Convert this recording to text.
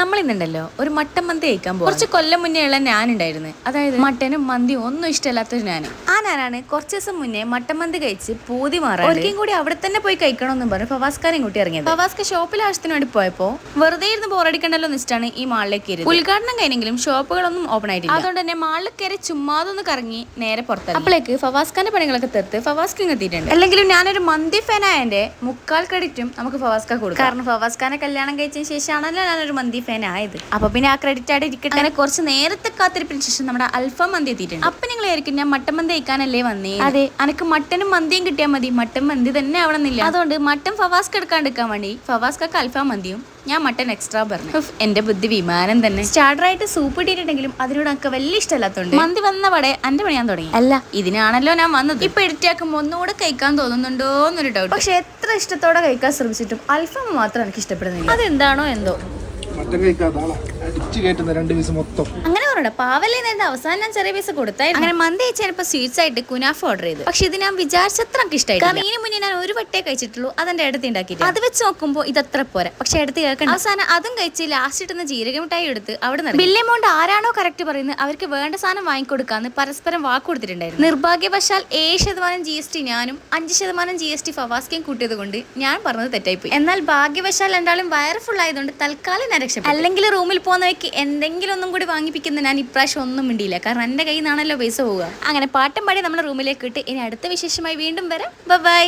നമ്മൾ ഇന്നുണ്ടല്ലോ ഒരു മട്ടൻ മന്തി കഴിക്കാൻ പോകും. കുറച്ച് കൊല്ലം മുന്നേ ഉള്ള ഞാനുണ്ടായിരുന്നു. അതായത് മട്ടനും മന്തിയും ഒന്നും ഇഷ്ടമല്ലാത്തൊരു ഞാനാണ് കുറച്ച് ദിവസം മുന്നേ മട്ടൻ മന്തി കഴിച്ച് പൂതി മാറാൻ ഒരിക്കലും കൂടി അവിടെ തന്നെ പോയി കഴിക്കണമെന്നും പറഞ്ഞു ഫവാസ്കാരെയും കൂട്ടി ഇറങ്ങിയത്. ഫവാസ്ക ഷോപ്പിൽ ആവശ്യത്തിന് വേണ്ടി പോയപ്പോ വെറുതെ ഇരുന്ന് ബോറടിക്കണ്ടല്ലോ എന്നിട്ടാണ് ഈ മാളിലേക്ക് കയറി. ഉദ്ഘാടനം കഴിഞ്ഞെങ്കിലും ഷോപ്പുകളൊന്നും ഓപ്പൺ ആയിട്ടില്ല. അതുകൊണ്ട് തന്നെ മാളിൽ കയറി ചുമ്മാതൊന്ന് കറങ്ങി നേരെ പുറത്ത്. അപ്പോഴേക്ക് ഫവാസ്കാന്റെ പണികളൊക്കെ തീർത്ത് ഫവാസ്ക എത്തിയിട്ടുണ്ട്. അല്ലെങ്കിലും ഞാനൊരു മന്തി ഫാനായതിന്റെ 3/4 ക്രെഡിറ്റും നമുക്ക് ഫവാസ്ക കൊടുക്കും. കാരണം ഫവാസ്കാനെ കല്യാണം കഴിച്ചതിന് ശേഷമാണല്ലോ ഞാനൊരു മന്തി ഫാൻ ആയത്. അപ്പൊ പിന്നെ ആ ക്രെഡിറ്റ് ആയിട്ട് ഇരിക്കട്ടെ. അങ്ങനെ കുറച്ച് നേരത്തെ കാത്തിരിപ്പിന് ശേഷം നമ്മുടെ അൽഫാം മന്തി എത്തിയിട്ടുണ്ട്. അപ്പൊ നിങ്ങൾ ആയിരിക്കും ഞാൻ മട്ടൻ മന്തി കഴിക്കാനല്ലേ വന്നേ. അതെ, അനക്ക് മട്ടനും മന്തിയും കിട്ടിയാൽ മതി, മട്ടൻ മന്തി തന്നെ ആവണമെന്നില്ല. അതുകൊണ്ട് മട്ടൻ ഫവാസ്ക എടുക്കാണ്ടിരിക്കാൻ വേണ്ടി ഫവാസ്കക്ക് അൽഫാം മന്തിയും ഞാൻ മട്ടൻ എക്സ്ട്രാ പറഞ്ഞു. എന്റെ ബുദ്ധി വിമാനം തന്നെ. സ്റ്റാർട്ടറായിട്ട് സൂപ്പ് ഇട്ടിട്ടുണ്ടെങ്കിലും അതിനോട് എനിക്ക് വലിയ ഇഷ്ടമല്ലാത്തതുകൊണ്ട് മന്തി വന്ന പടെ എന്റെ പണിയാൻ തുടങ്ങി. അല്ല, ഇതിനാണല്ലോ ഞാൻ വന്നത്. ഇപ്പൊ എഡിറ്റാക്കുമ്പോൾ ഒന്നുകൂടെ കഴിക്കാൻ തോന്നുന്നുണ്ടോ എന്നൊരു ഡൗട്ട്. പക്ഷെ എത്ര ഇഷ്ടത്തോടെ കഴിക്കാൻ ശ്രമിച്ചിട്ടും അൽഫാം മാത്രം എനിക്ക് ഇഷ്ടപ്പെടുന്നില്ല. അതെന്താണോ എന്തോ. അങ്ങനെ പറയണ്ട, പാവല്ലേ നേരത്തെ അവസാനം ഞാൻ ചെറിയ പൈസ കൊടുത്തായിരുന്നു. അങ്ങനെ മന്തി കഴിച്ചപ്പോ സ്വീറ്റ്സ് ആയിട്ട് കുനാഫ് ഓർഡർ ചെയ്തു. പക്ഷെ ഇത് ഞാൻ വിചാരിച്ചത്ര എനിക്ക് ഇഷ്ടമായില്ല. കാരണം ഇതിന് മുന്നേ ഞാൻ ഒരു വട്ടേ കഴിച്ചിട്ടുള്ളൂ, അതെന്റെ അടുത്ത് ഉണ്ടാക്കിയിട്ട്. അത് വെച്ച് നോക്കുമ്പോൾ ഇതത്ര പോരാ. പക്ഷെ അടുത്ത് കേൾക്കണം. അവസാനം അതും കഴിച്ച് ലാസ്റ്റ് ഇട്ടുന്ന ജീരകമിഠായി എടുത്ത് അവിടെ ബില്ല് എമൗണ്ട് ആരാണോ കറക്റ്റ് പറയുന്നത് അവർക്ക് വേണ്ട സാധനം വാങ്ങിക്കൊടുക്കാന്ന് പരസ്പരം വാക്ക് കൊടുത്തിട്ടുണ്ടായിരുന്നു. നിർഭാഗ്യവശാൽ 7% GST ഞാനും 5% GST ഫവാസ്കയും കൂട്ടിയത് കൊണ്ട് ഞാൻ പറഞ്ഞത് തെറ്റായിപ്പോയി. എന്നാൽ ഭാഗ്യവശാൽ രണ്ടാളും വയറ് ഫുൾ ആയതുകൊണ്ട് തൽക്കാലം ഞാൻ രക്ഷപ്പെട്ടു. അല്ലെങ്കിൽ റൂമിൽ പോകുന്നവയ്ക്ക് എന്തെങ്കിലും ഒന്നും കൂടി വാങ്ങിപ്പിക്കുന്ന ഞാൻ ഇപ്രാവശ്യം ഒന്നും മിണ്ടിയില്ല. കാരണം എന്റെ കയ്യിൽ നിന്നാണല്ലോ പൈസ പോവുക. അങ്ങനെ പാട്ടും പാടി നമ്മളെ റൂമിലേക്ക് ഇട്ട് ഇനി അടുത്ത വിശേഷമായി വീണ്ടും വരാം. ബൈ.